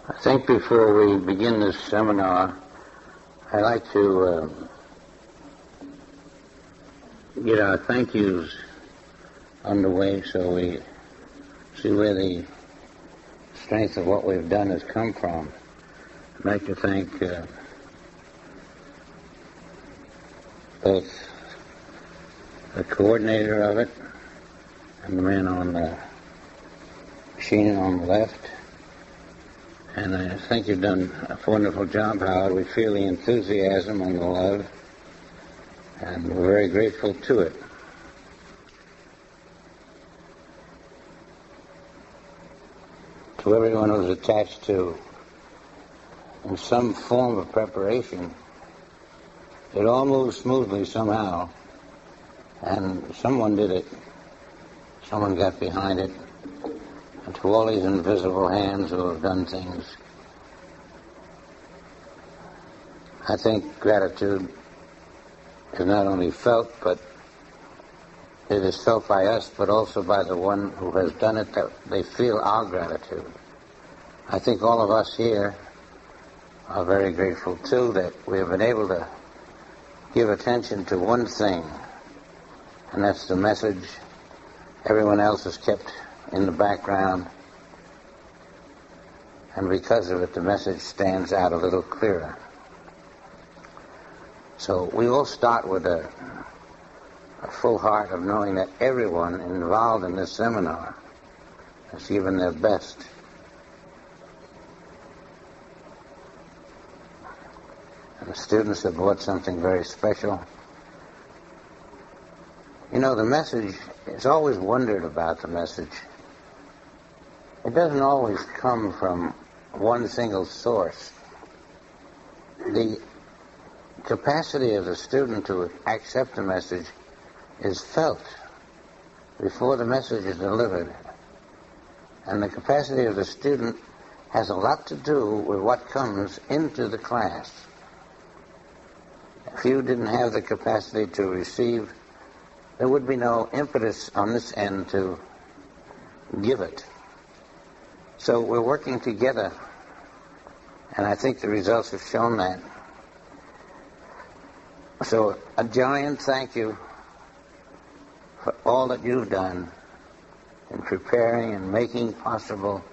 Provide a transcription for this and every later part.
I think before we begin this seminar, I'd like to get our thank yous underway so we see where the strength of what we've done has come from. I'd like to thank both the coordinator of it and the man on the machine on the left. And I think you've done a wonderful job, Howard. We feel the enthusiasm and the love, and we're very grateful to it. To everyone who's attached to, in some form of preparation, it all moves smoothly somehow, and someone did it. Someone got behind it. And to all these invisible hands who have done things, I think gratitude is not only felt, but it is felt by us, but also by the one who has done it, that they feel our gratitude. I think all of us here are very grateful, too, that we have been able to give attention to one thing, and that's the message. Everyone else is kept in the background, and because of it, the message stands out a little clearer. So we all start with a full heart of knowing that everyone involved in this seminar has given their best. And the students have brought something very special. You know, the message, it's always wondered about the message. It doesn't always come from one single source. The capacity of the student to accept the message is felt before the message is delivered. And the capacity of the student has a lot to do with what comes into the class. If you didn't have the capacity to receive, there would be no impetus on this end to give it. So we're working together, and I think the results have shown that. So a giant thank you for all that you've done in preparing and making possible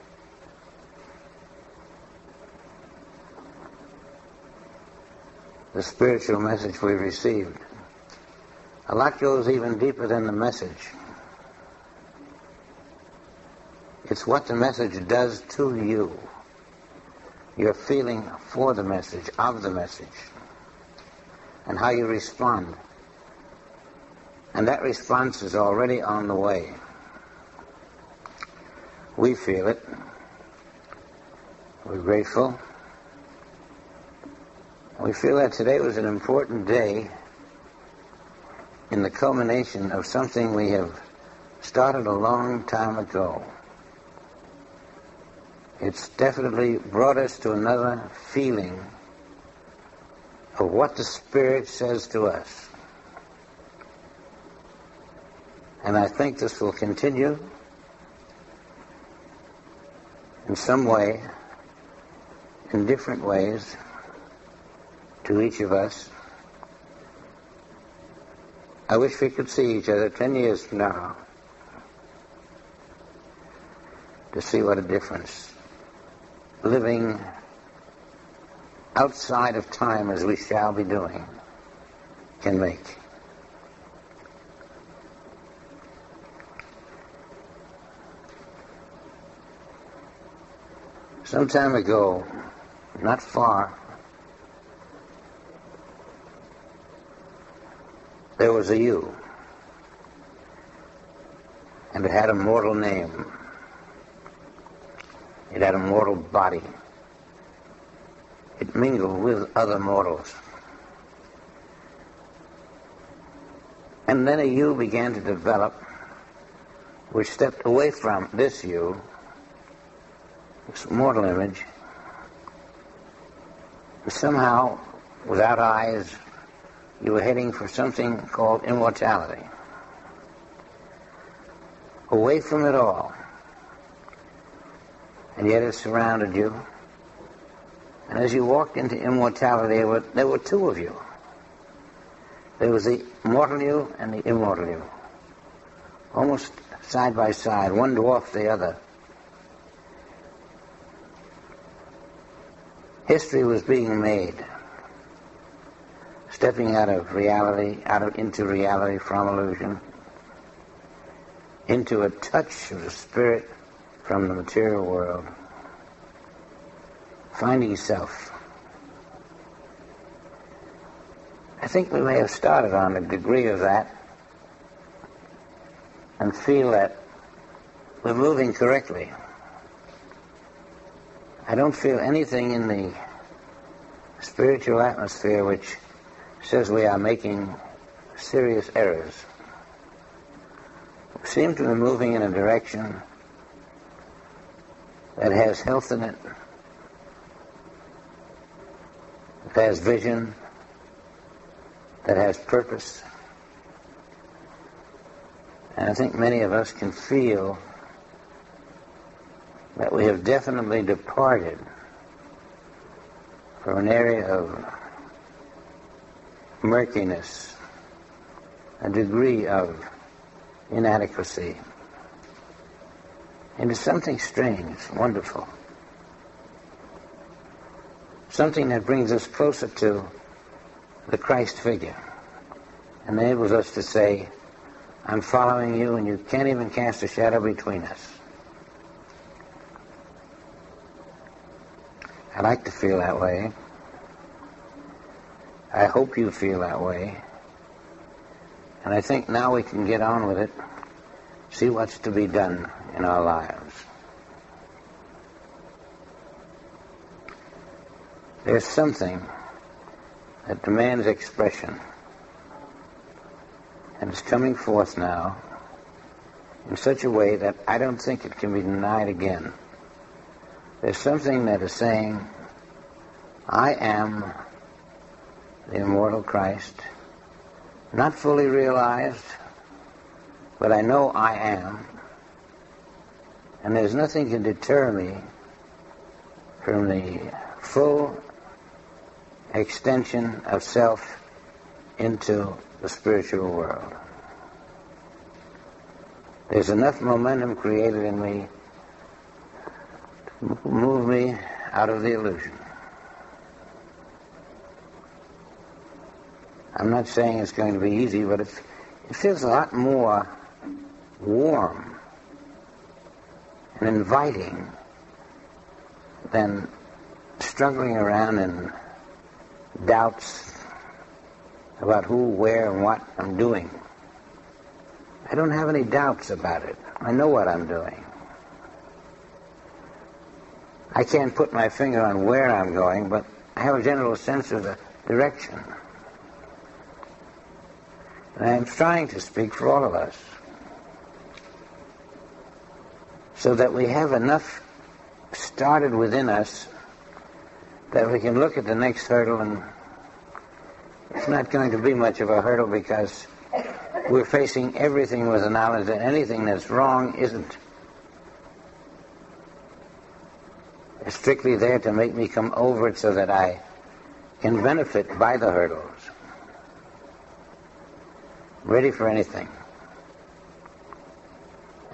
the spiritual message we received. A lot goes even deeper than the message. It's what the message does to you. Your feeling for the message, of the message, and how you respond. And that response is already on the way. We feel it. We're grateful. We feel that today was an important day in the culmination of something we have started a long time ago. It's definitely brought us to another feeling of what the Spirit says to us. And I think this will continue in some way, in different ways, to each of us. I wish we could see each other 10 years from now to see what a difference living outside of time, as we shall be doing, can make. Some time ago, not far, there was a you, and it had a mortal name. It had a mortal body. It mingled with other mortals. And then a you began to develop, which stepped away from this you, this mortal image, and somehow, without eyes, you were heading for something called immortality. Away from it all. And yet it surrounded you, And as you walked into immortality, there were two of you. There was the mortal you and the immortal you, almost side by side, one dwarfed the other. History was being made, stepping out of reality, into reality from illusion, into a touch of the spirit from the material world, finding self. I think we may have started on a degree of that and feel that we're moving correctly. I don't feel anything in the spiritual atmosphere which says we are making serious errors. We seem to be moving in a direction that has health in it, that has vision, that has purpose. And I think many of us can feel that we have definitely departed from an area of murkiness, a degree of inadequacy, into something strange, wonderful. Something that brings us closer to the Christ figure, enables us to say, I'm following you and you can't even cast a shadow between us. I like to feel that way. I hope you feel that way. And I think now we can get on with it, see what's to be done in our lives. There's something that demands expression, and it's coming forth now in such a way that I don't think it can be denied again. There's something that is saying, I am the immortal Christ, not fully realized, but I know I am, and there's nothing can deter me from the full extension of self into the spiritual world. There's enough momentum created in me to move me out of the illusion. I'm not saying it's going to be easy, but it feels a lot more warm and inviting than struggling around in doubts about who, where, and what I'm doing. I don't have any doubts about it. I know what I'm doing. I can't put my finger on where I'm going, but I have a general sense of the direction. And I'm trying to speak for all of us, so that we have enough started within us that we can look at the next hurdle, and it's not going to be much of a hurdle because we're facing everything with the knowledge that anything that's wrong isn't. It's strictly there to make me come over it so that I can benefit by the hurdles. Ready for anything.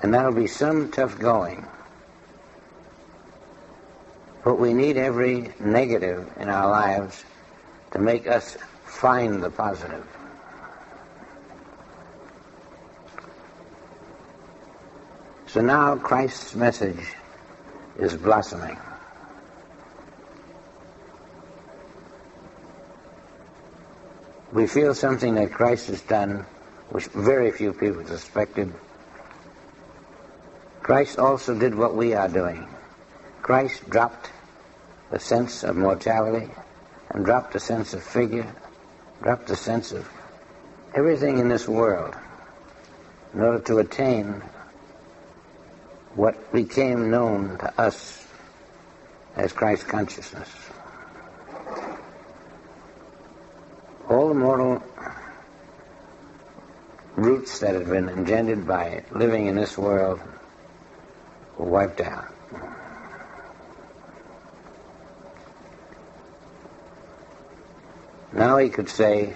And that'll be some tough going. But we need every negative in our lives to make us find the positive. So now Christ's message is blossoming. We feel something that Christ has done, which very few people suspected. Christ also did what we are doing. Christ dropped the sense of mortality and dropped the sense of figure, dropped the sense of everything in this world in order to attain what became known to us as Christ consciousness. All the mortal roots that had been engendered by living in this world were wiped out. Now he could say,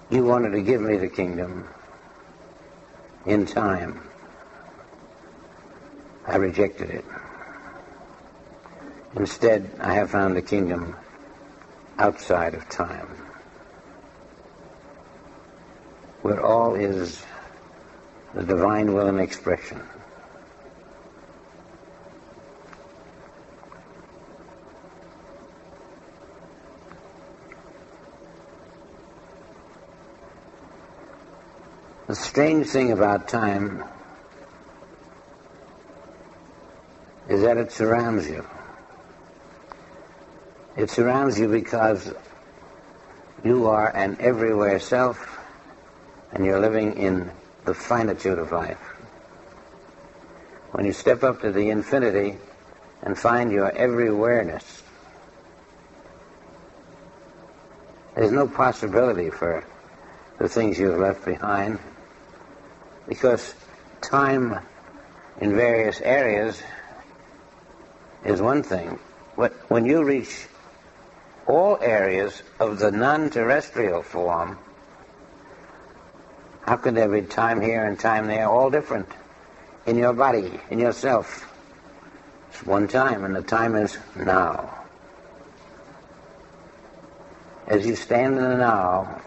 you wanted to give me the kingdom in time. I rejected it. Instead, I have found the kingdom outside of time, where all is the divine will and expression. The strange thing about time is that it surrounds you. It surrounds you because you are an everywhere self, and you're living in the finitude of life. When you step up to the infinity and find your everywhereness, there's no possibility for the things you've left behind, because time in various areas is one thing, but when you reach all areas of the non-terrestrial form, how can there be time here and time there, all different, in your body, in yourself? It's one time, and the time is now. As you stand in the now,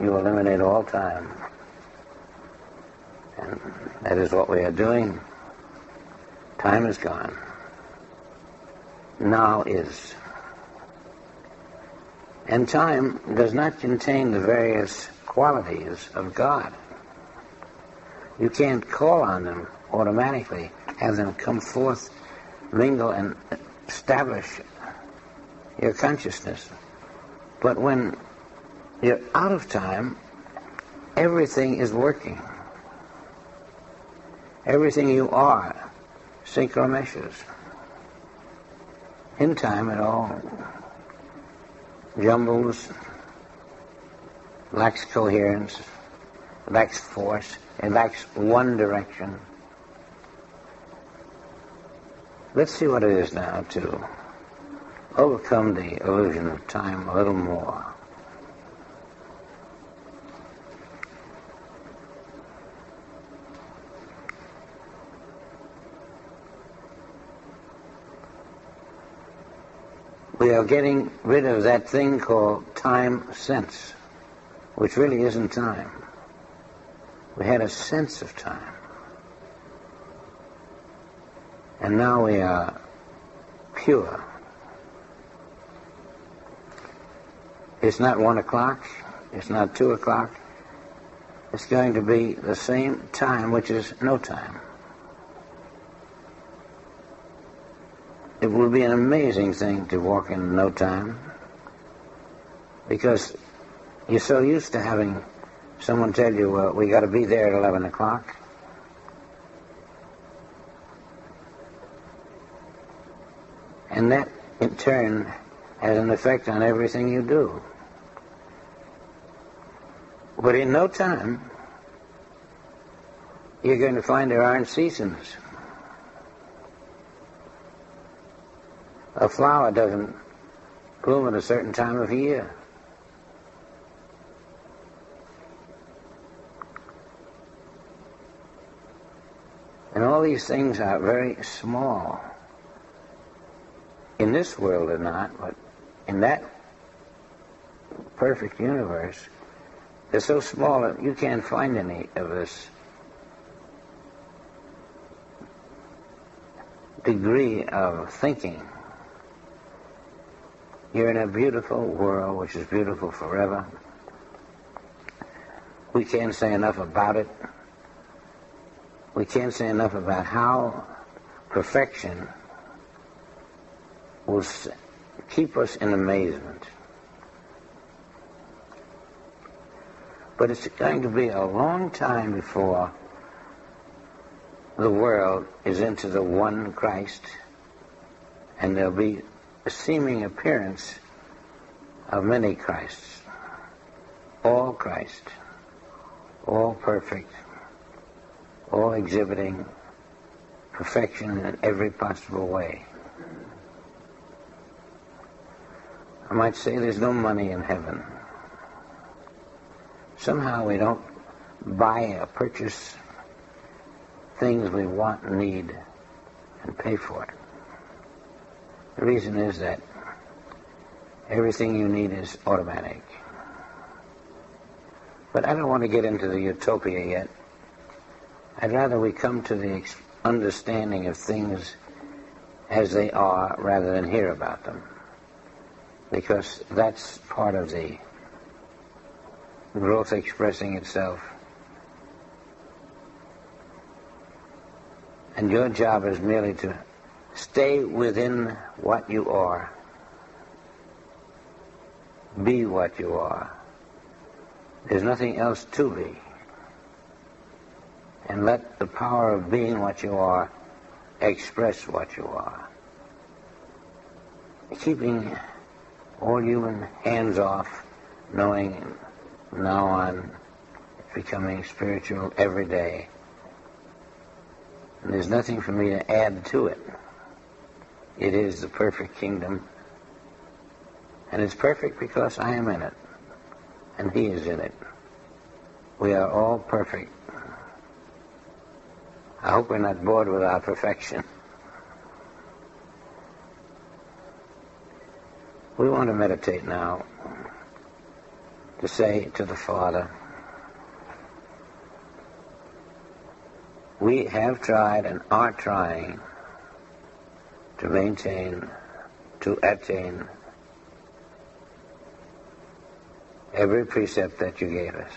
you eliminate all time. And that is what we are doing. Time is gone. Now is. And time does not contain the various qualities of God. You can't call on them automatically, have them come forth, mingle, and establish your consciousness. But when you're out of time, everything is working. Everything you are synchromeshes. In time, it all jumbles, lacks coherence, lacks force, it lacks one direction. Let's see what it is now to overcome the illusion of time a little more. We are getting rid of that thing called time sense, which really isn't time. We had a sense of time. And now we are pure. It's not 1 o'clock, it's not 2 o'clock. It's going to be the same time, which is no time. It will be an amazing thing to walk in no time, because you're so used to having someone tell you, well, we got to be there at 11 o'clock. And that, in turn, has an effect on everything you do. But in no time, you're going to find there aren't seasons. A flower doesn't bloom at a certain time of year. And all these things are very small. In this world they're not, but in that perfect universe, they're so small that you can't find any of this degree of thinking. You're in a beautiful world, which is beautiful forever. We can't say enough about it. We can't say enough about how perfection will keep us in amazement. But it's going to be a long time before the world is into the one Christ, and there'll be a seeming appearance of many Christs, all Christ, all perfect, all exhibiting perfection in every possible way. I might say there's no money in heaven. Somehow we don't buy or purchase things we want and need and pay for it. The reason is that everything you need is automatic. But I don't want to get into the utopia yet. I'd rather we come to the understanding of things as they are rather than hear about them. Because that's part of the growth expressing itself. And your job is merely to stay within what you are. Be what you are. There's nothing else to be. And let the power of being what you are express what you are. Keeping all human hands off, knowing from now on becoming spiritual every day. And there's nothing for me to add to it. It is the perfect kingdom. And it's perfect because I am in it. And he is in it. We are all perfect. I hope we're not bored with our perfection. We want to meditate now to say to the Father, we have tried and are trying to maintain, to attain every precept that you gave us.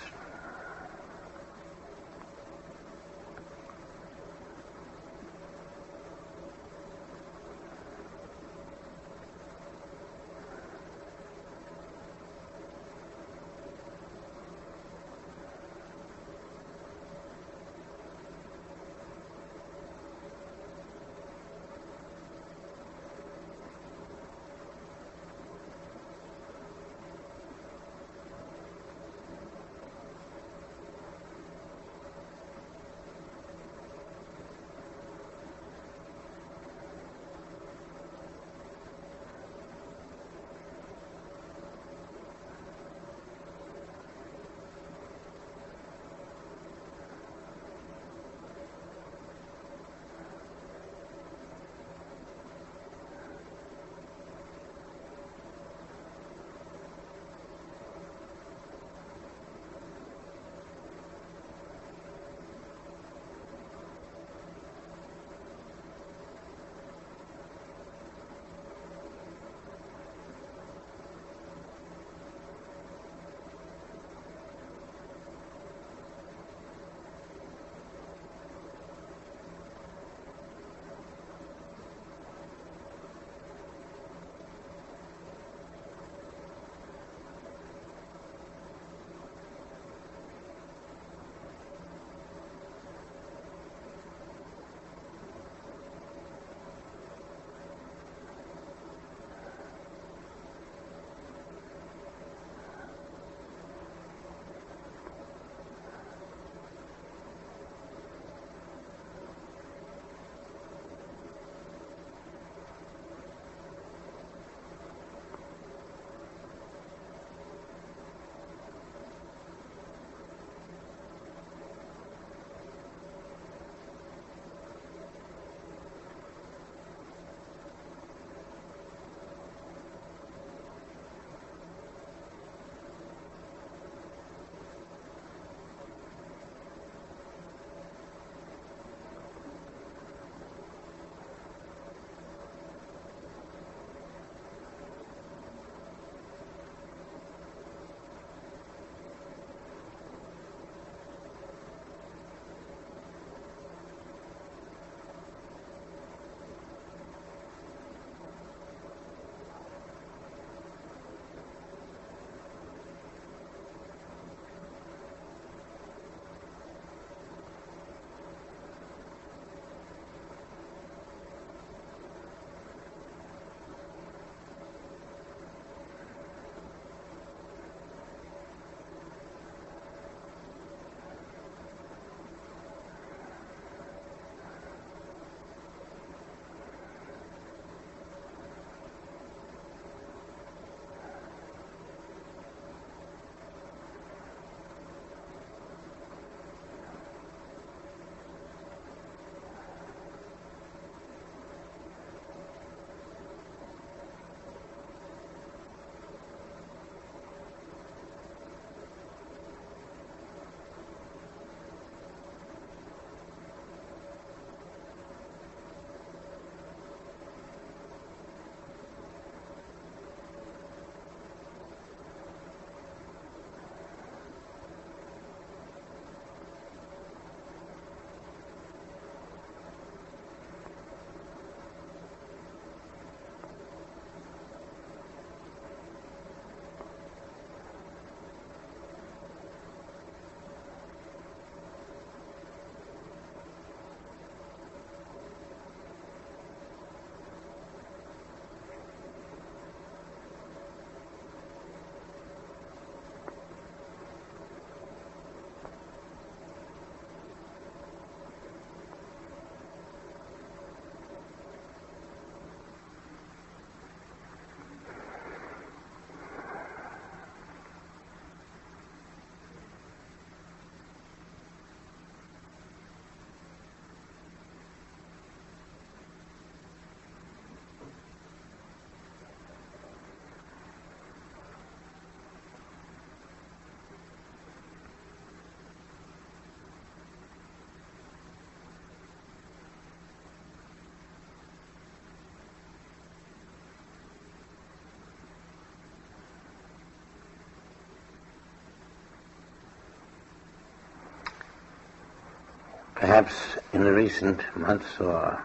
Perhaps in the recent months or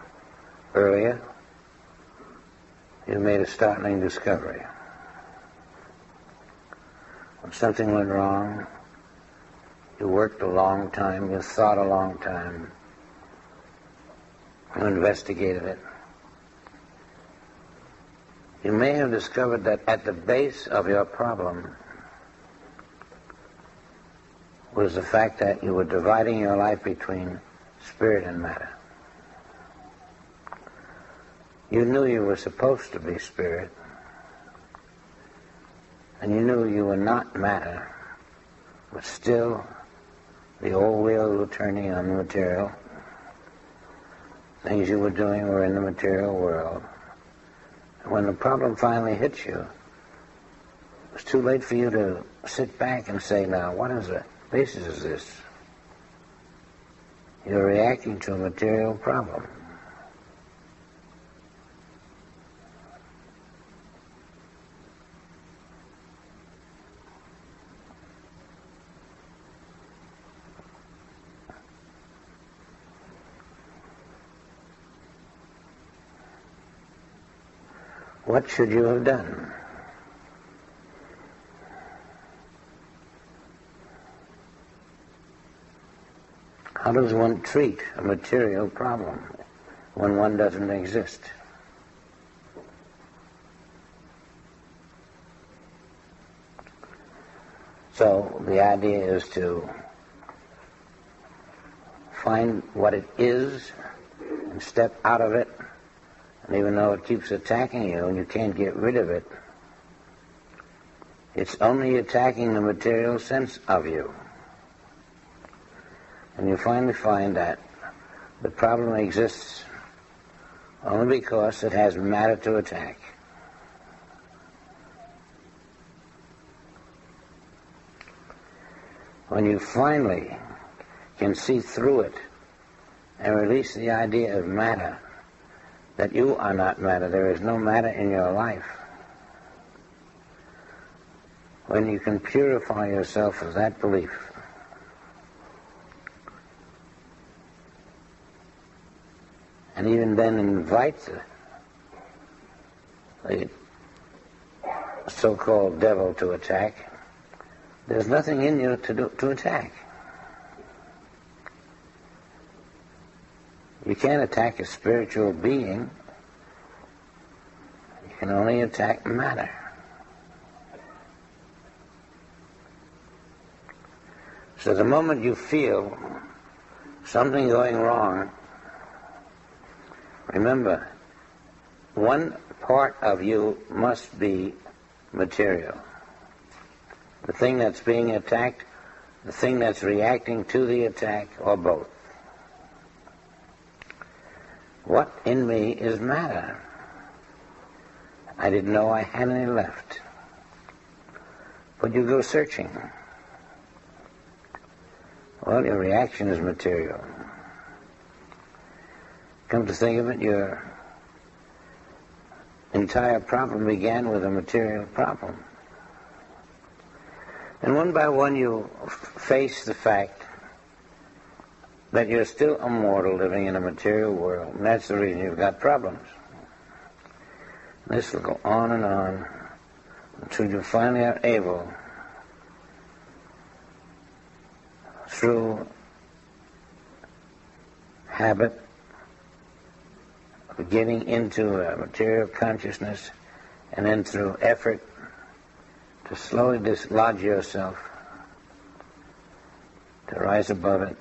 earlier, you made a startling discovery. When something went wrong, you worked a long time, you thought a long time, you investigated it. You may have discovered that at the base of your problem was the fact that you were dividing your life between spirit and matter. You knew you were supposed to be spirit, and you knew you were not matter, but still the old wheels were turning on the material. Things you were doing were in the material world. And when the problem finally hit you, it was too late for you to sit back and say, now, what is the basis of this? You're reacting to a material problem. What should you have done? How does one treat a material problem when one doesn't exist? So the idea is to find what it is and step out of it. And even though it keeps attacking you and you can't get rid of it, it's only attacking the material sense of you. And you finally find that the problem exists only because it has matter to attack. When you finally can see through it and release the idea of matter, that you are not matter, there is no matter in your life. When you can purify yourself of that belief, and even then invite the so-called devil to attack, there's nothing in you to attack. You can't attack a spiritual being. You can only attack matter. So the moment you feel something going wrong, remember, one part of you must be material. The thing that's being attacked, the thing that's reacting to the attack, or both. What in me is matter? I didn't know I had any left. But you go searching. Well, your reaction is material. Come to think of it, your entire problem began with a material problem. And one by one you face the fact that you're still a mortal living in a material world, and that's the reason you've got problems. This will go on and on until you finally are able, through habit of getting into a material consciousness, and then through effort, to slowly dislodge yourself, to rise above it,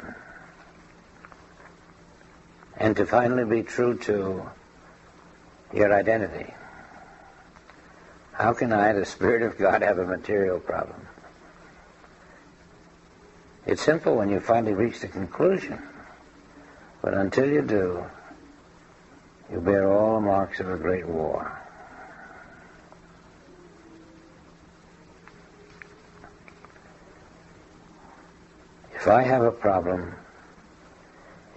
and to finally be true to your identity. How can I, the Spirit of God, have a material problem? It's simple when you finally reach the conclusion, but until you do, you bear all the marks of a great war. If I have a problem,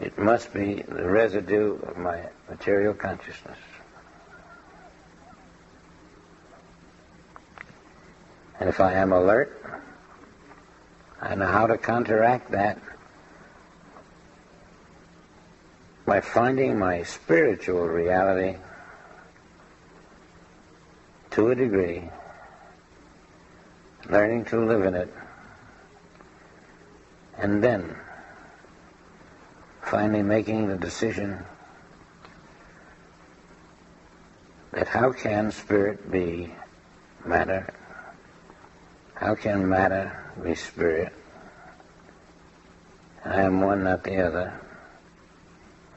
it must be the residue of my material consciousness. And if I am alert, I know how to counteract that by finding my spiritual reality to a degree, learning to live in it, and then finally making the decision that how can spirit be matter? How can matter be spirit? I am one, not the other.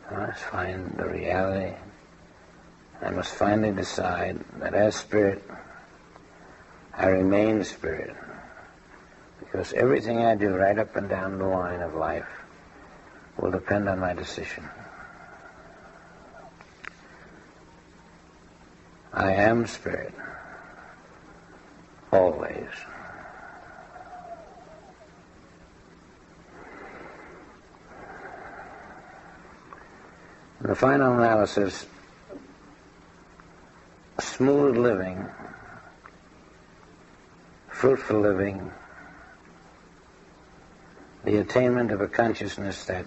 I must find the reality. I must finally decide that as spirit, I remain spirit. Because everything I do right up and down the line of life will depend on my decision. I am spirit, always. In the final analysis, smooth living, fruitful living, the attainment of a consciousness that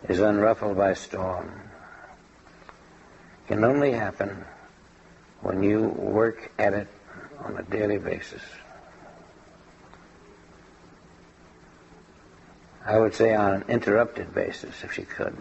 is unruffled by storm, can only happen when you work at it on a daily basis. I would say on an interrupted basis, if you could.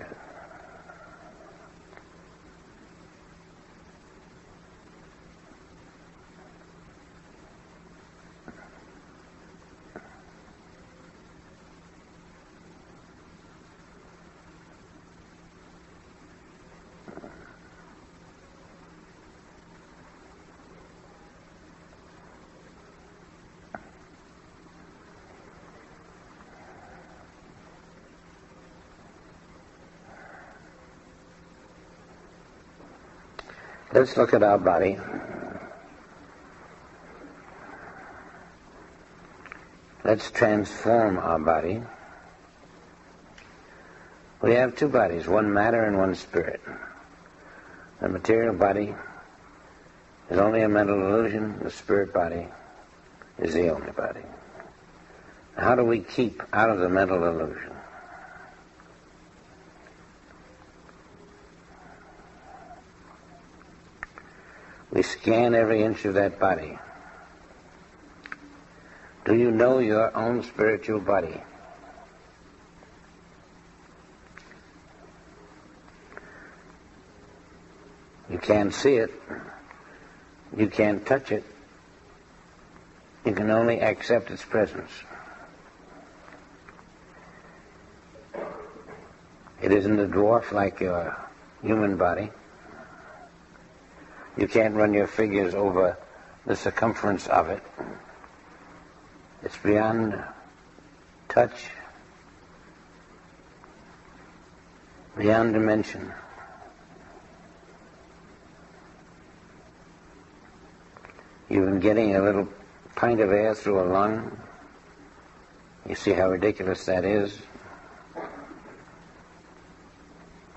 Let's look at our body. Let's transform our body. We have two bodies, one matter and one spirit. The material body is only a mental illusion. The spirit body is the only body. How do we keep out of the mental illusion? We scan every inch of that body. Do you know your own spiritual body? You can't see it. You can't touch it. You can only accept its presence. It isn't a dwarf like your human body. You can't run your figures over the circumference of it. It's beyond touch, beyond dimension. You've been getting a little pint of air through a lung. You see how ridiculous that is?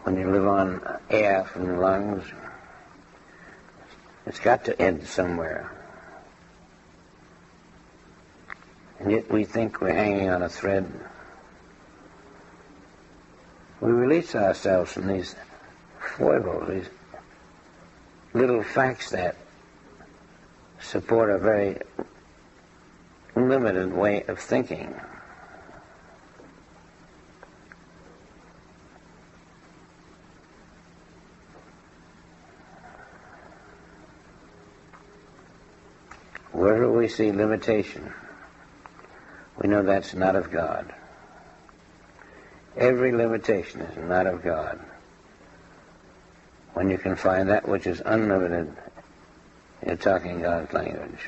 When you live on air from the lungs, it's got to end somewhere. And yet we think we're hanging on a thread. We release ourselves from these foibles, these little facts that support a very limited way of thinking. Wherever we see limitation, we know that's not of God. Every limitation is not of God. When you can find that which is unlimited, you're talking God's language.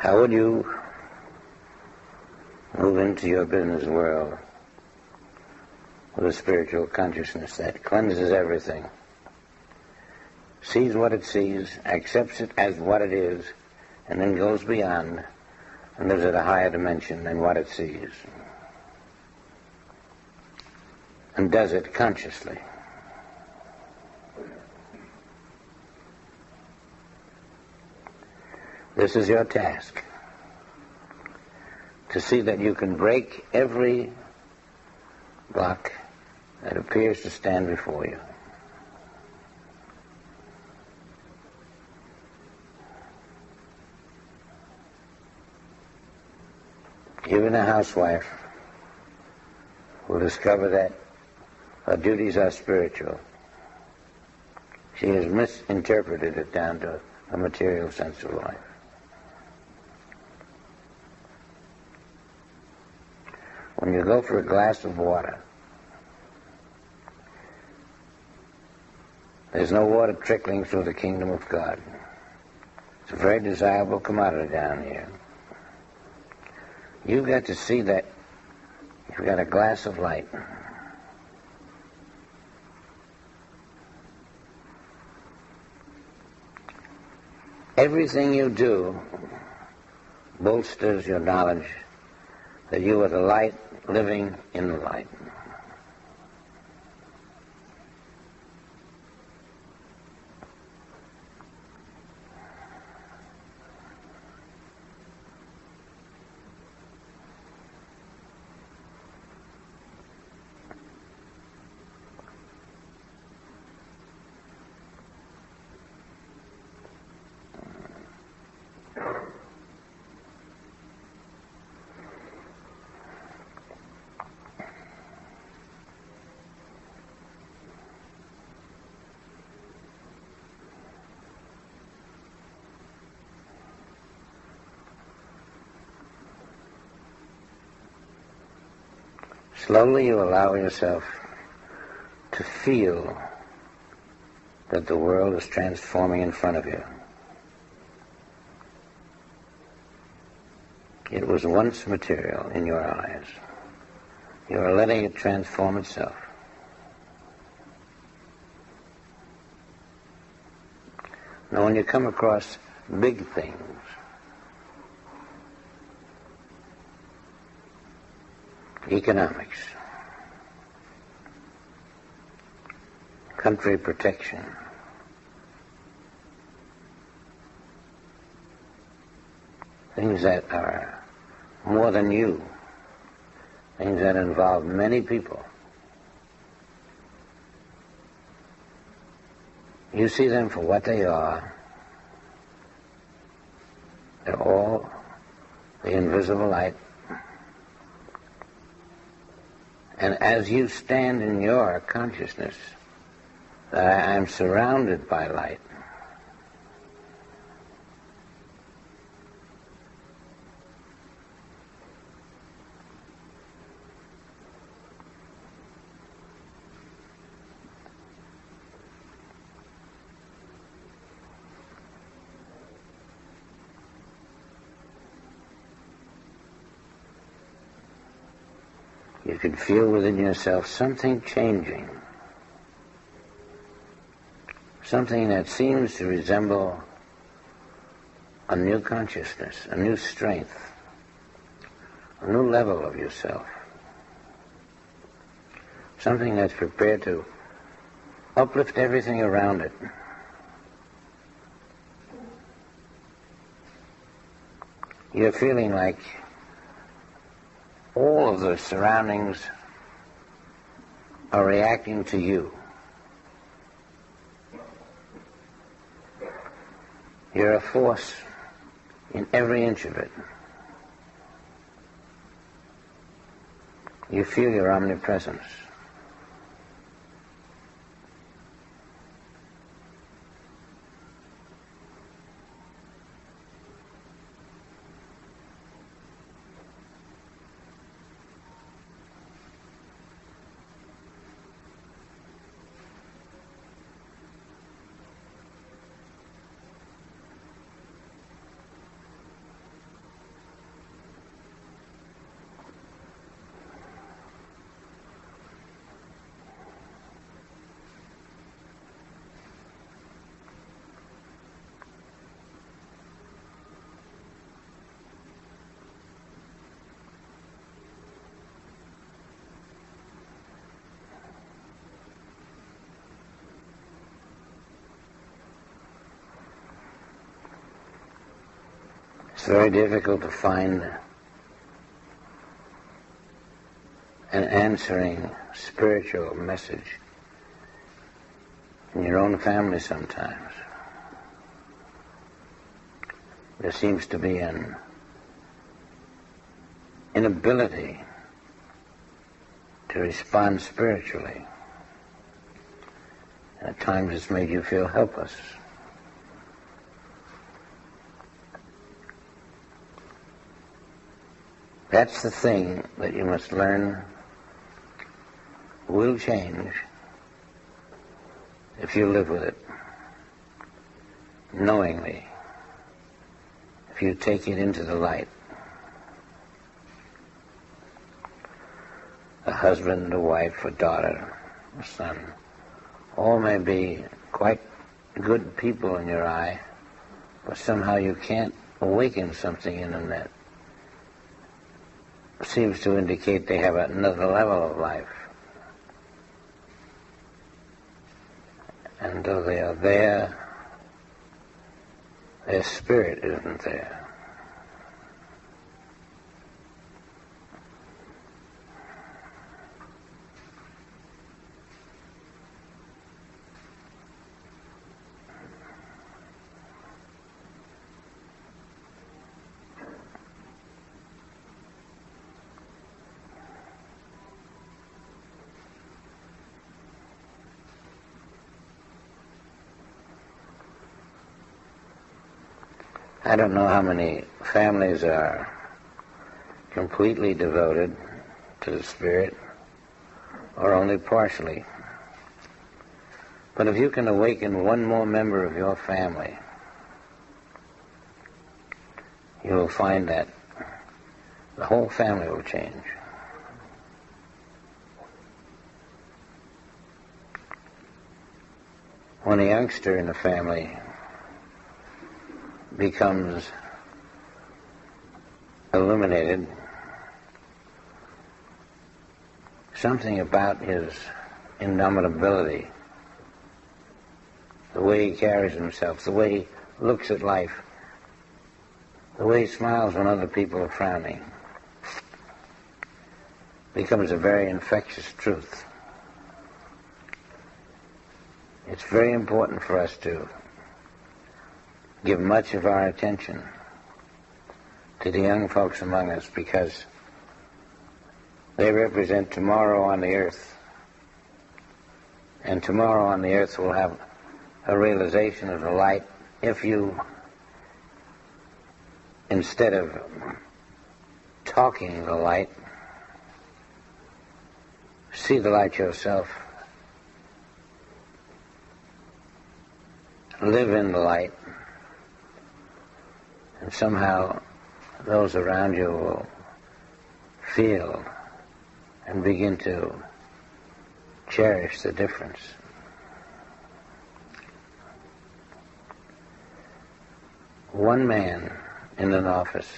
How would you move into your business world with a spiritual consciousness that cleanses everything, sees what it sees, accepts it as what it is, and then goes beyond and lives at a higher dimension than what it sees, and does it consciously? This is your task, to see that you can break every block that appears to stand before you. Even a housewife will discover that her duties are spiritual. She has misinterpreted it down to a material sense of life. When you go for a glass of water, there's no water trickling through the kingdom of God. It's a very desirable commodity down here. You've got to see that you've got a glass of light. Everything you do bolsters your knowledge that you are the light living in the light. Slowly you allow yourself to feel that the world is transforming in front of you. It was once material in your eyes. You are letting it transform itself. Now when you come across big things, economics, country protection, things that are more than you, things that involve many people, you see them for what they are. They're all the invisible light. And as you stand in your consciousness that I am surrounded by light, you can feel within yourself something changing, something that seems to resemble a new consciousness, a new strength, a new level of yourself, something that's prepared to uplift everything around it. You're feeling like all of the surroundings are reacting to you. You're a force in every inch of it. You feel your omnipresence. It's very difficult to find an answering spiritual message in your own family sometimes. There seems to be an inability to respond spiritually. And at times it's made you feel helpless. That's the thing that you must learn will change if you live with it knowingly, if you take it into the light. A husband, a wife, a daughter, a son, all may be quite good people in your eye, but somehow you can't awaken something in them that seems to indicate they have another level of life. And though they are there, their spirit isn't there. I don't know how many families are completely devoted to the Spirit or only partially. But if you can awaken one more member of your family, you will find that the whole family will change. When a youngster in the family becomes illuminated, something about his indomitability, the way he carries himself, the way he looks at life, the way he smiles when other people are frowning, becomes a very infectious truth. It's very important for us to give much of our attention to the young folks among us, because they represent tomorrow on the earth. And tomorrow on the earth will have a realization of the light if you, instead of talking the light, see the light yourself, live in the light, and somehow those around you will feel and begin to cherish the difference. One man in an office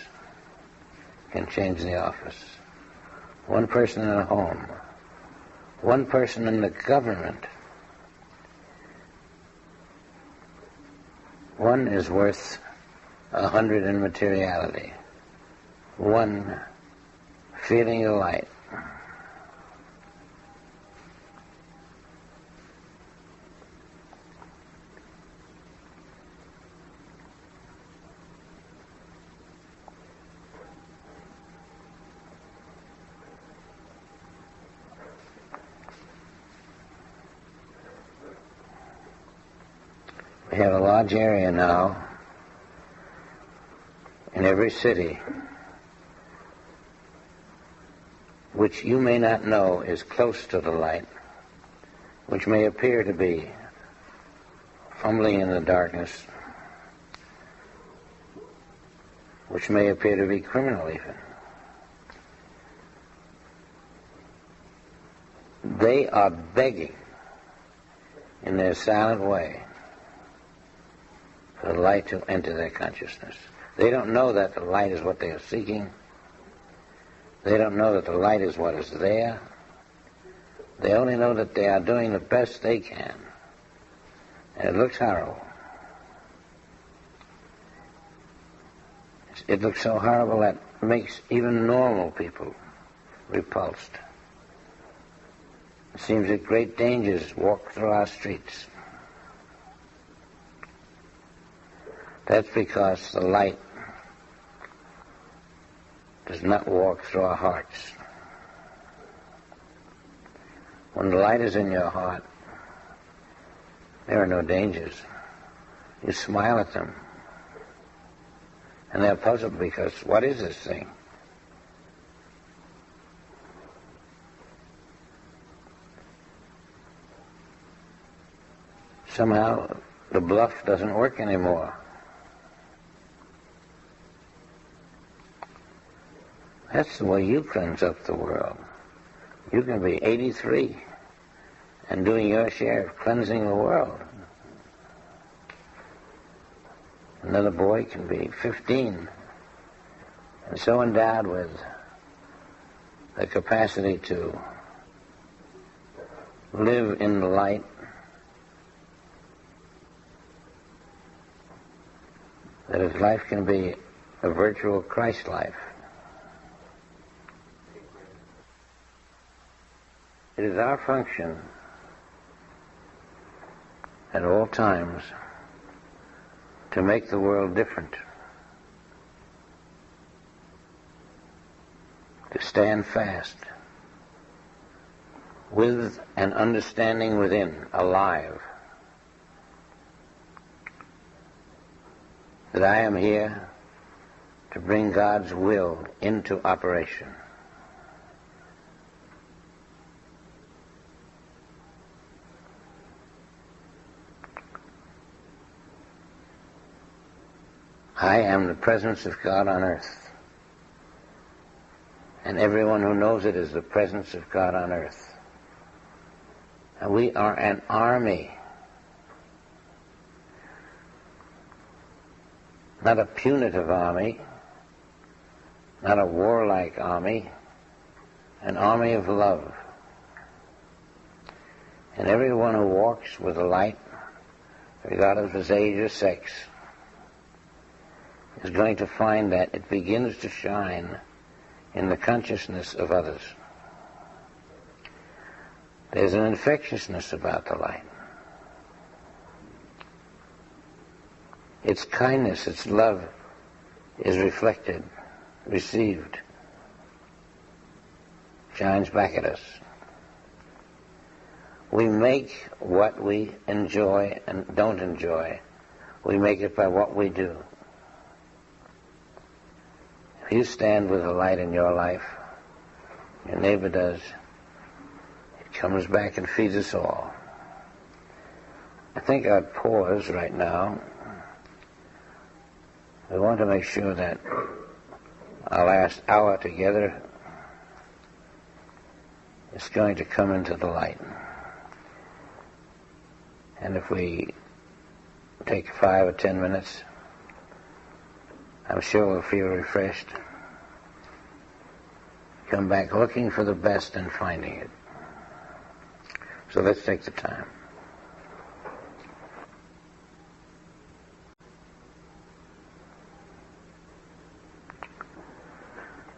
can change the office. One person in a home. One person in the government. One is worth 100 in materiality. One feeling the light. We have a large area now in every city which you may not know is close to the light, which may appear to be fumbling in the darkness, which may appear to be criminal even. They are begging in their silent way for the light to enter their consciousness. They don't know that the light is what they are seeking. They don't know that the light is what is there. They only know that they are doing the best they can. And it looks horrible. It looks so horrible that it makes even normal people repulsed. It seems that great dangers walk through our streets. That's because the light does not walk through our hearts. When the light is in your heart, there are no dangers. You smile at them. And they're puzzled because, what is this thing? Somehow the bluff doesn't work anymore. That's the way you cleanse up the world. You can be 83 and doing your share of cleansing the world. Another boy can be 15 and so endowed with the capacity to live in the light that his life can be a virtual Christ life. It is our function at all times to make the world different, to stand fast, with an understanding within, alive, that I am here to bring God's will into operation. I am the presence of God on earth. And everyone who knows it is the presence of God on earth. And we are an army. Not a punitive army, not a warlike army, an army of love. And everyone who walks with the light, regardless of his age or sex, is going to find that it begins to shine in the consciousness of others. There's an infectiousness about the light. Its kindness, its love is reflected, received, shines back at us. We make what we enjoy and don't enjoy. We make it by what we do. If you stand with the light in your life, your neighbor does, it comes back and feeds us all. I think I'd pause right now. We want to make sure that our last hour together is going to come into the light. And if we take 5 or 10 minutes, I'm sure we'll feel refreshed. Come back looking for the best and finding it. So let's take the time.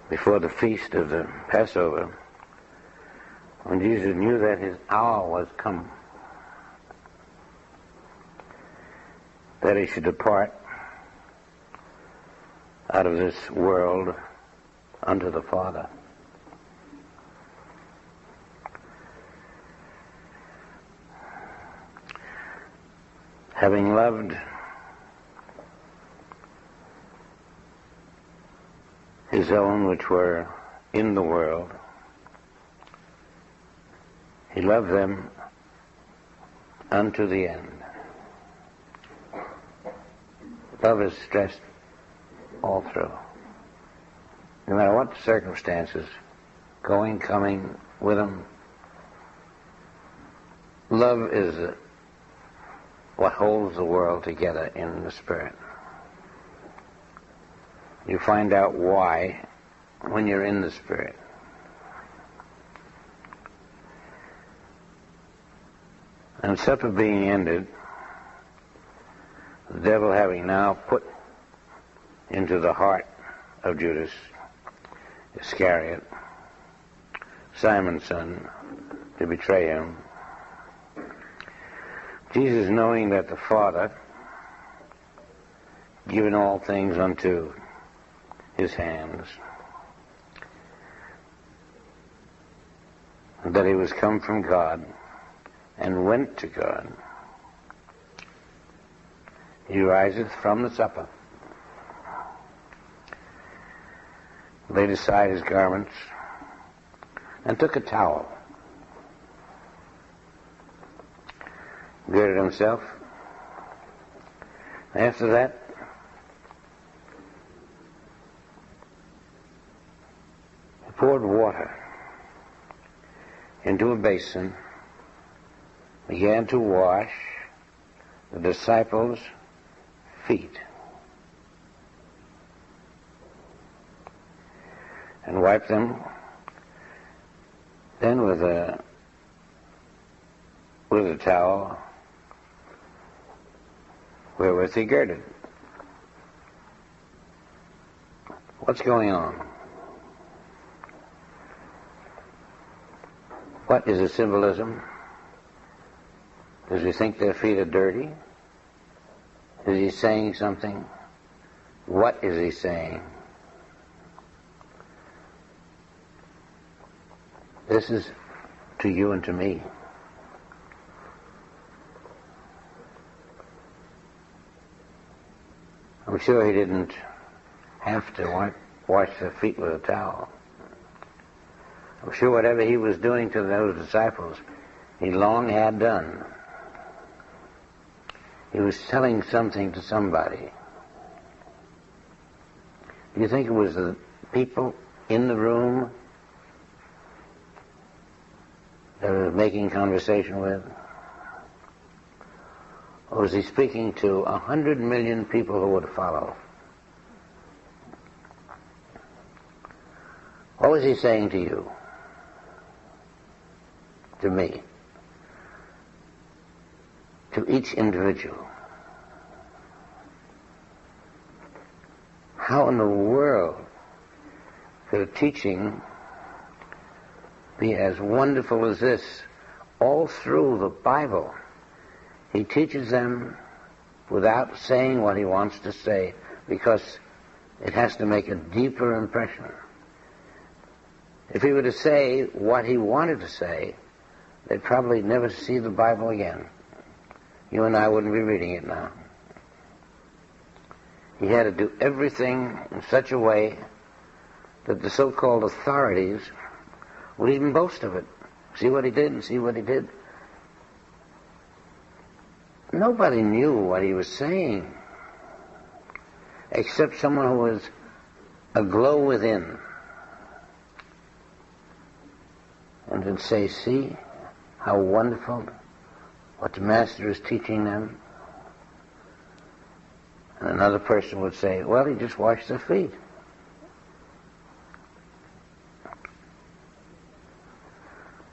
Before the feast of the Passover, when Jesus knew that his hour was come, that he should depart out of this world unto the Father. Having loved his own which were in the world, he loved them unto the end. Love is stressed all through. No matter what the circumstances, going, coming, with them, love is what holds the world together in the Spirit. You find out why when you're in the Spirit. And supper being ended, the devil having now put into the heart of Judas Iscariot, Simon's son, to betray him. Jesus, knowing that the Father given all things unto his hands, and that he was come from God and went to God, he riseth from the supper, laid aside his garments, and took a towel, girded himself. After that, he poured water into a basin, began to wash the disciples' feet, and wiped them then with a towel wherewith he girded. What's going on? What is the symbolism? Does he think their feet are dirty? Is he saying something? What is he saying? This is to you and to me. I'm sure he didn't have to wash their feet with a towel. I'm sure whatever he was doing to those disciples, he long had done. He was telling something to somebody. Do you think it was the people in the room that he was making conversation with? Or was he speaking to 100 million people who would follow? What was he saying to you? To me? To each individual? How in the world could a teaching be as wonderful as this? All through the Bible, he teaches them without saying what he wants to say, because it has to make a deeper impression. If he were to say what he wanted to say, they'd probably never see the Bible again. You and I wouldn't be reading it now. He had to do everything in such a way that the so-called authorities would even boast of it. See what he did and see what he did. Nobody knew what he was saying except someone who was aglow within and would say, see how wonderful what the Master is teaching them. And another person would say, well, he just washed their feet.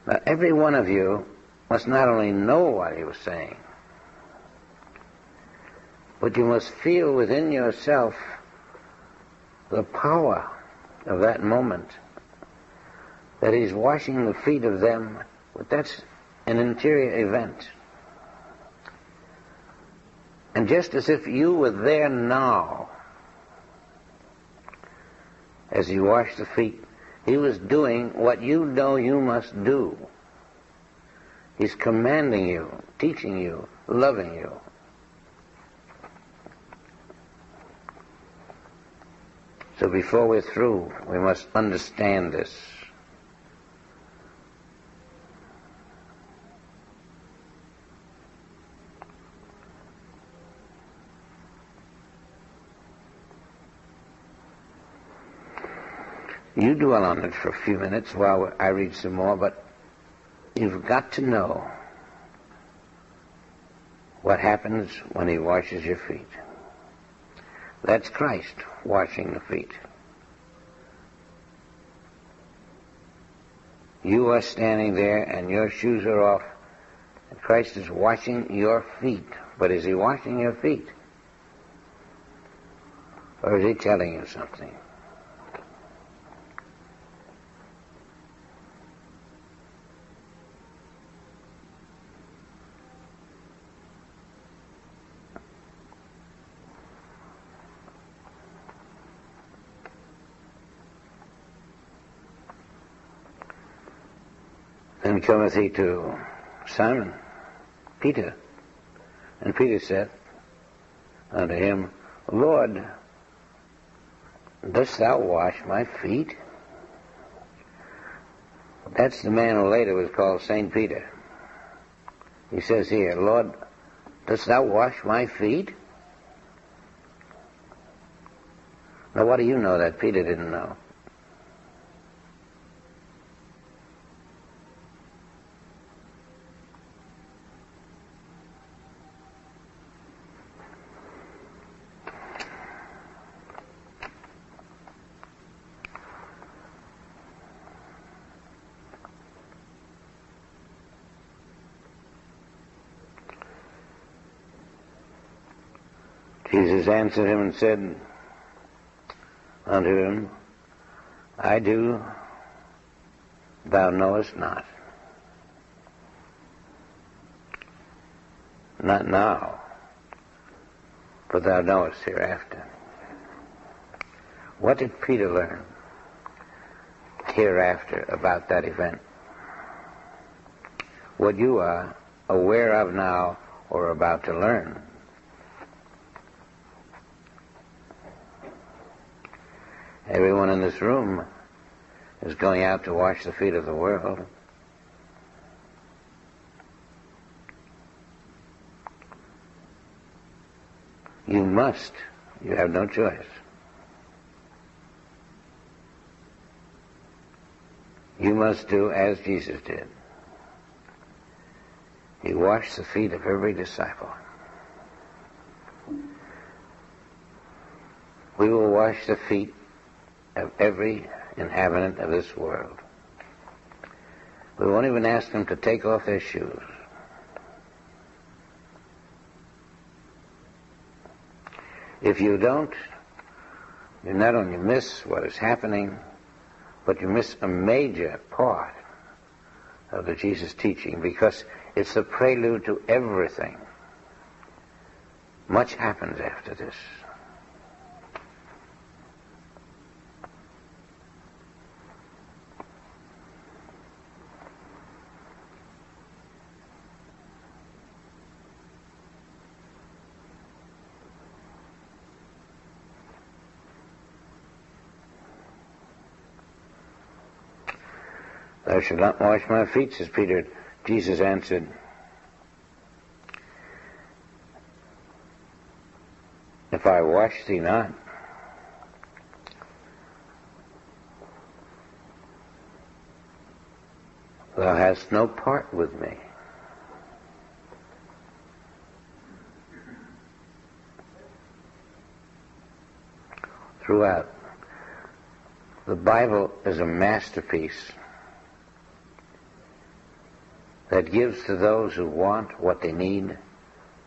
Now, every one of you must not only know what he was saying, but you must feel within yourself the power of that moment, that he's washing the feet of them. But that's an interior event. And just as if you were there now, as he washed the feet, he was doing what you know you must do. He's commanding you, teaching you, loving you. So before we're through, we must understand this. You dwell on it for a few minutes while I read some more, but you've got to know what happens when he washes your feet. That's Christ washing the feet. You are standing there and your shoes are off, and Christ is washing your feet. But is he washing your feet? Or is he telling you something? Then cometh he to Simon, Peter, and Peter saith unto him, Lord, dost thou wash my feet? That's the man who later was called Saint Peter. He says here, Lord, dost thou wash my feet? Now what do you know that Peter didn't know? Jesus answered him and said unto him, I do, thou knowest not. Not now, but thou knowest hereafter. What did Peter learn hereafter about that event? What you are aware of now or about to learn. Everyone in this room is going out to wash the feet of the world. You must. You have no choice. You must do as Jesus did. He washed the feet of every disciple. We will wash the feet of every inhabitant of this world. We won't even ask them to take off their shoes. If you don't, you not only miss what is happening, but you miss a major part of the Jesus teaching, because it's the prelude to everything. Much happens after this. Thou shalt not wash my feet, says Peter. Jesus answered, if I wash thee not, thou hast no part with me. Throughout, the Bible is a masterpiece that gives to those who want what they need,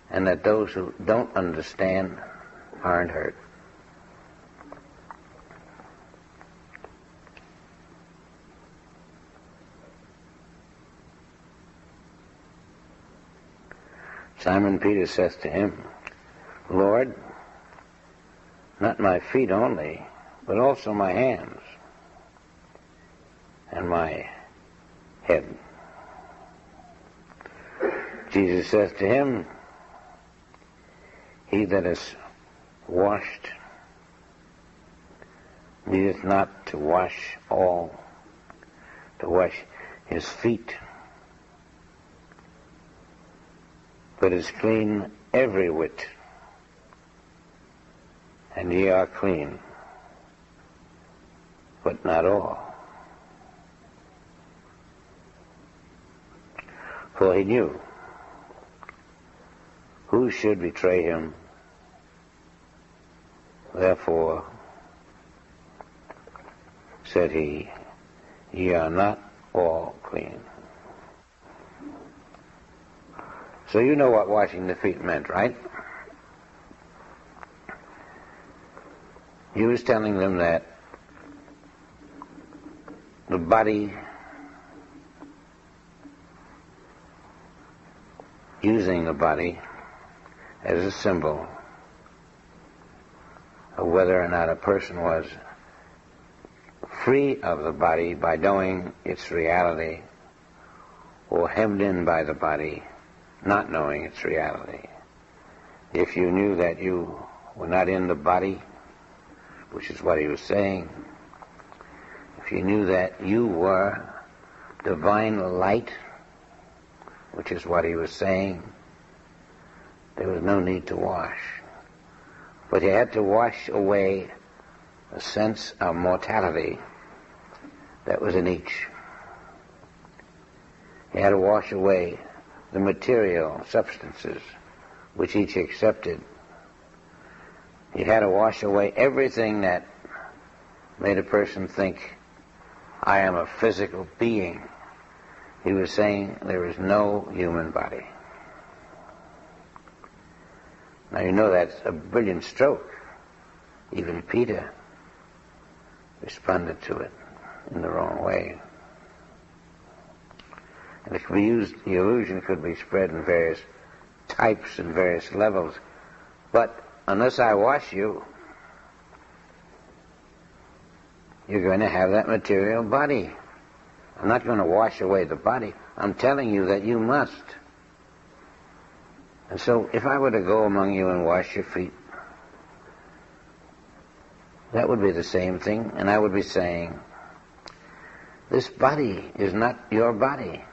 and that those who don't understand aren't hurt. Simon Peter saith to him, Lord, not my feet only, but also my hands and my head. Jesus saith to him, he that is washed needeth not to wash all, to wash his feet, but is clean every whit, and ye are clean, but not all. For he knew who should betray him. Therefore, said he, ye are not all clean. So you know what washing the feet meant, right? He was telling them that the body, using the body as a symbol of whether or not a person was free of the body by knowing its reality, or hemmed in by the body, not knowing its reality. If you knew that you were not in the body, which is what he was saying, if you knew that you were divine light, which is what he was saying, there was no need to wash. But he had to wash away a sense of mortality that was in each. He had to wash away the material substances which each accepted. He had to wash away everything that made a person think, I am a physical being. He was saying there is no human body. Now you know that's a brilliant stroke. Even Peter responded to it in the wrong way. And it could be used, the illusion could be spread in various types and various levels. But unless I wash you, you're going to have that material body. I'm not going to wash away the body. I'm telling you that you must. And so if I were to go among you and wash your feet, that would be the same thing, and I would be saying, this body is not your body.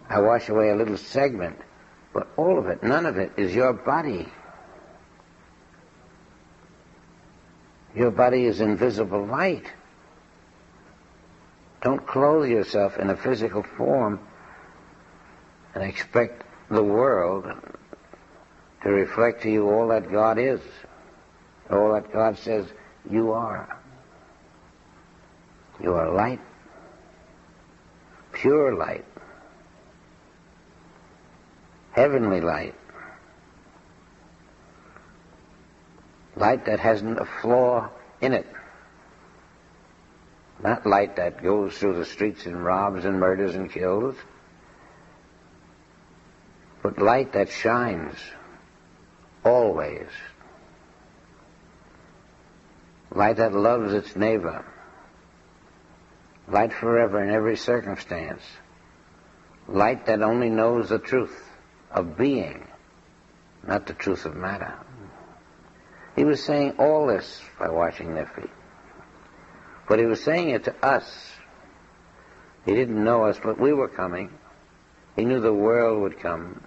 I wash away a little segment, but all of it, none of it, is your body. Your body is invisible light. Don't clothe yourself in a physical form and expect the world to reflect to you all that God is, all that God says you are. You are light, pure light, heavenly light, light that hasn't a flaw in it, not light that goes through the streets and robs and murders and kills, but light that shines always, light that loves its neighbor, light forever in every circumstance, light that only knows the truth of being, not the truth of matter. He was saying all this by washing their feet. But he was saying it to us. He didn't know us, but we were coming. He knew the world would come.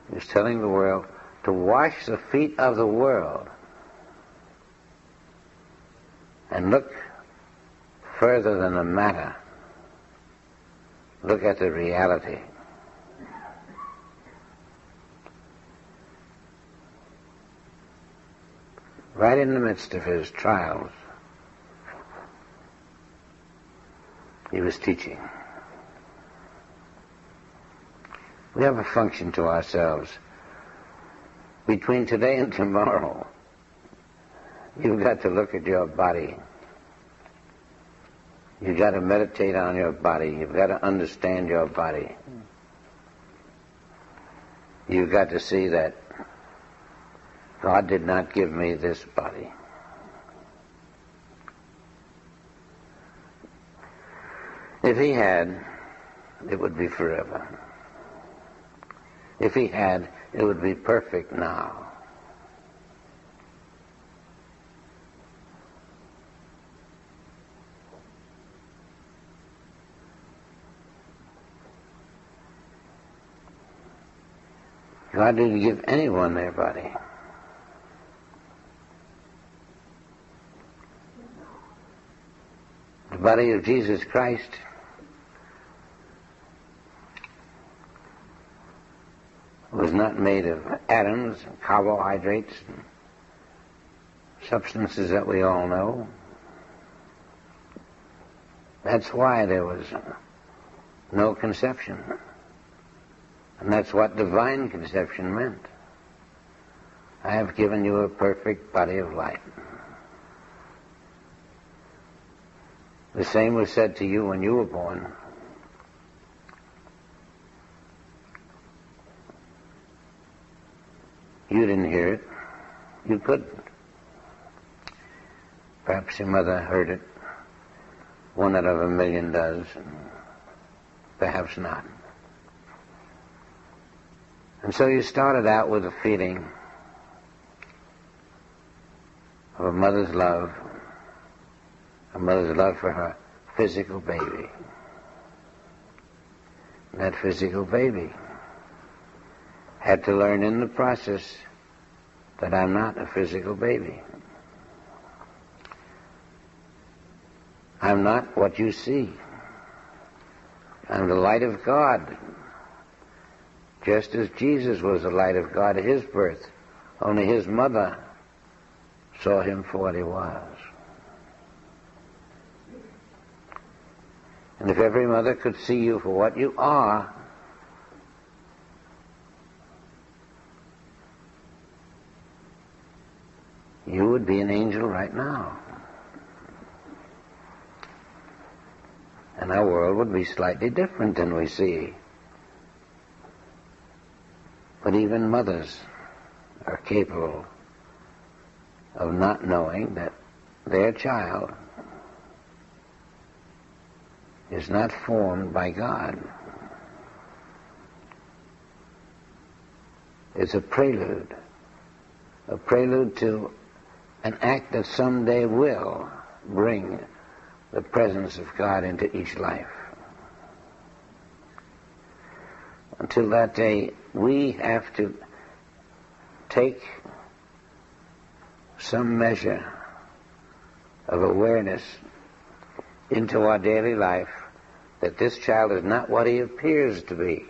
He was telling the world to wash the feet of the world and look further than the matter. Look at the reality. Right in the midst of his trials, he was teaching. We have a function to ourselves. Between today and tomorrow, you've got to look at your body. You've got to meditate on your body. You've got to understand your body. You've got to see that God did not give me this body. If he had, it would be forever. If he had, it would be perfect now. God didn't give anyone their body. The body of Jesus Christ was not made of atoms and carbohydrates and substances that we all know. That's why there was no conception. And that's what divine conception meant. I have given you a perfect body of light. The same was said to you when you were born. You didn't hear it. You couldn't. Perhaps your mother heard it. One out of a million does, and perhaps not. And so you started out with a feeling of a mother's love for her physical baby. And that physical baby had to learn in the process that I'm not a physical baby. I'm not what you see. I'm the light of God. Just as Jesus was the light of God at his birth, only his mother saw him for what he was. And if every mother could see you for what you are, you would be an angel right now. And our world would be slightly different than we see. But even mothers are capable of not knowing that their child is not formed by God. It's a prelude to an act that someday will bring the presence of God into each life. Until that day, we have to take some measure of awareness into our daily life that this child is not what he appears to be.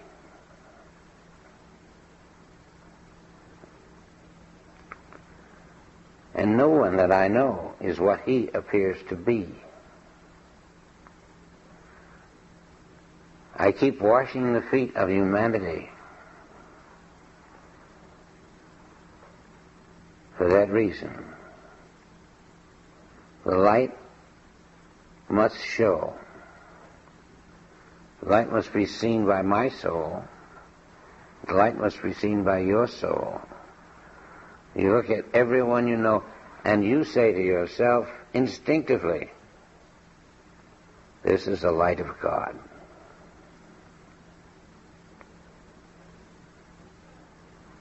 And no one that I know is what he appears to be. I keep washing the feet of humanity for that reason. The light must show. The light must be seen by my soul. The light must be seen by your soul. You look at everyone you know, and you say to yourself instinctively, this is the light of God.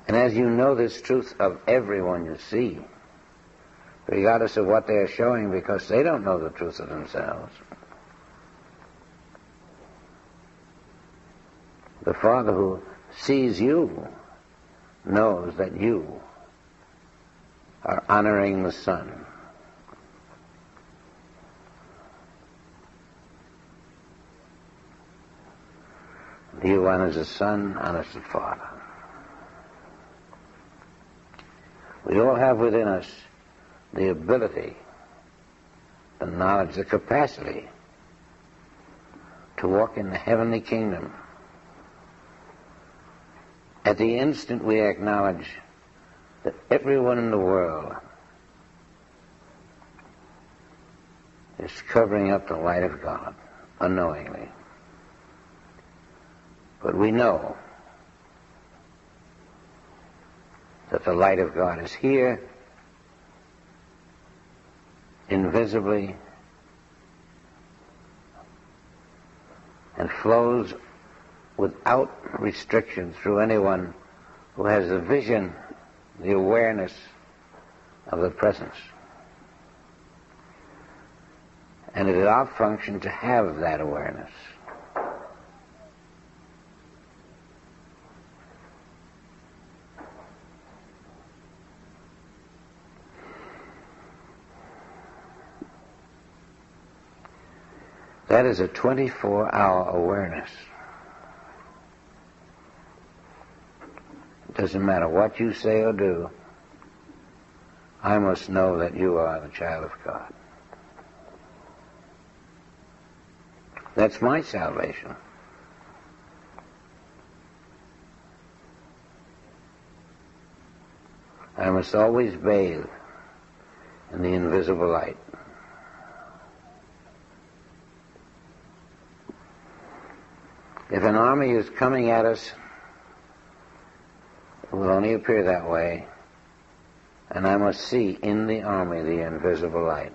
And as you know this truth of everyone you see, regardless of what they're showing, because they don't know the truth of themselves, the Father who sees you knows that you are honoring the Son. He who honors the Son honors the Father. We all have within us the ability, the knowledge, the capacity to walk in the heavenly kingdom. At the instant we acknowledge that everyone in the world is covering up the light of God unknowingly. But we know that the light of God is here, invisibly, and flows without restriction through anyone who has the vision, the awareness of the presence. And it is our function to have that awareness. That is a 24-hour awareness. It doesn't matter what you say or do. I must know that you are the child of God. That's my salvation. I must always bathe in the invisible light. If an army is coming at us, it will only appear that way, and I must see in the army the invisible light.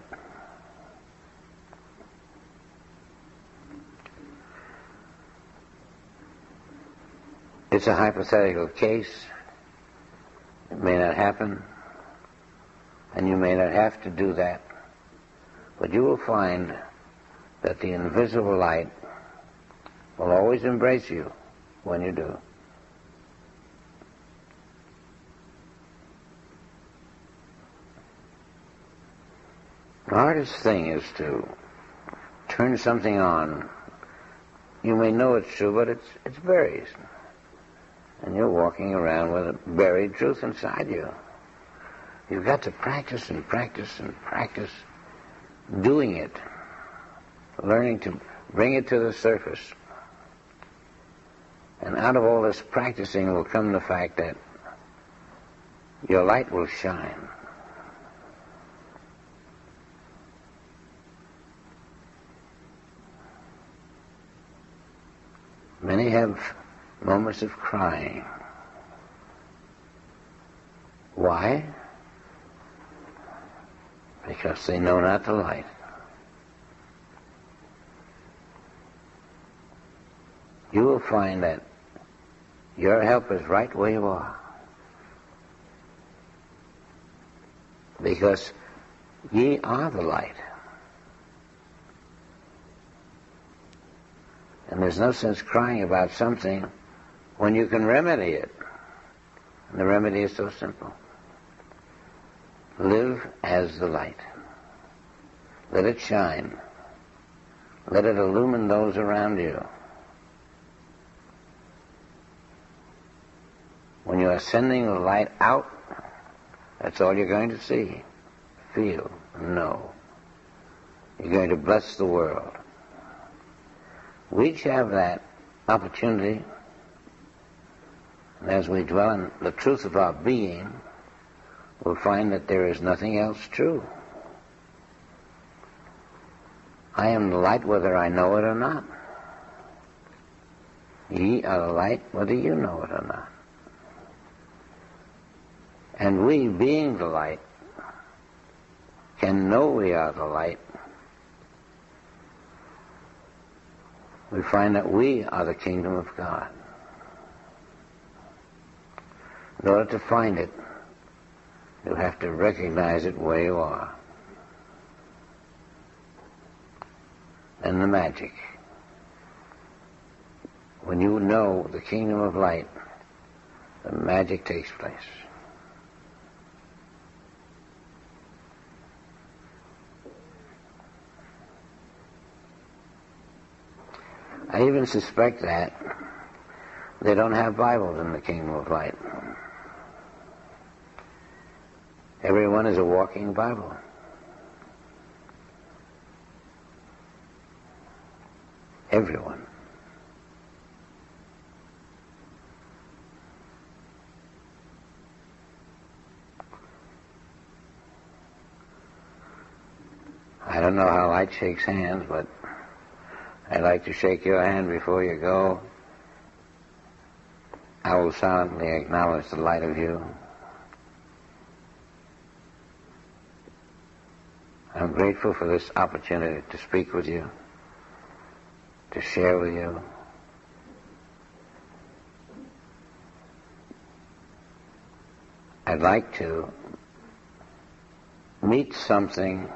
It's a hypothetical case. It may not happen, and you may not have to do that, but you will find that the invisible light will always embrace you when you do. The hardest thing is to turn something on. You may know it's true, but it's buried. And you're walking around with a buried truth inside you. You've got to practice and practice and practice doing it, learning to bring it to the surface. And out of all this practicing will come the fact that your light will shine. Many have moments of crying. Why? Because they know not the light. You will find that your help is right where you are. Because ye are the light. And there's no sense crying about something when you can remedy it. And the remedy is so simple. Live as the light. Let it shine. Let it illumine those around you. When you are sending the light out, that's all you're going to see, feel, and know. You're going to bless the world. We each have that opportunity, and as we dwell in the truth of our being, we'll find that there is nothing else true. I am the light whether I know it or not. Ye are the light whether you know it or not. And we, being the light, can know we are the light. We find that we are the kingdom of God. In order to find it, you have to recognize it where you are. And the magic. When you know the kingdom of light, the magic takes place. I even suspect that they don't have Bibles in the kingdom of light. Everyone is a walking Bible. Everyone. I don't know how light shakes hands, but I'd like to shake your hand before you go. I will silently acknowledge the light of you. I'm grateful for this opportunity to speak with you, to share with you. I'd like to meet something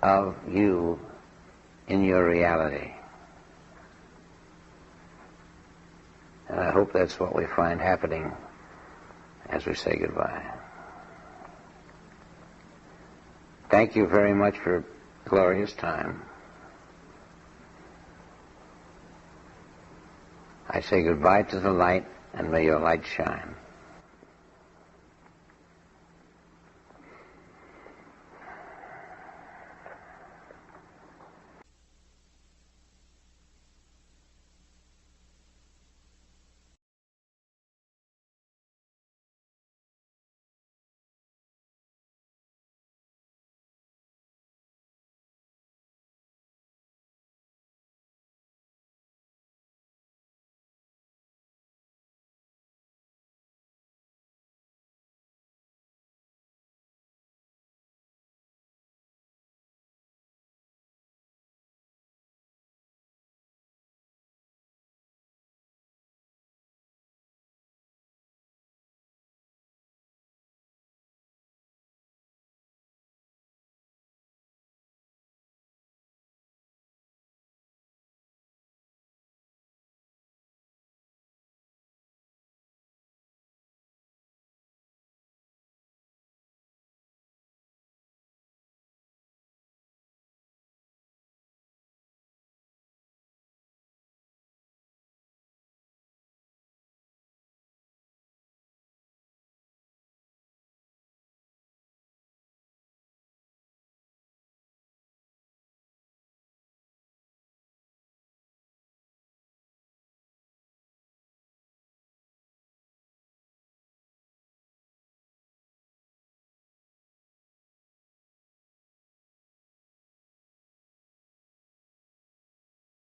of you in your reality. And I hope that's what we find happening as we say goodbye. Thank you very much for a glorious time. I say goodbye to the light, and may your light shine.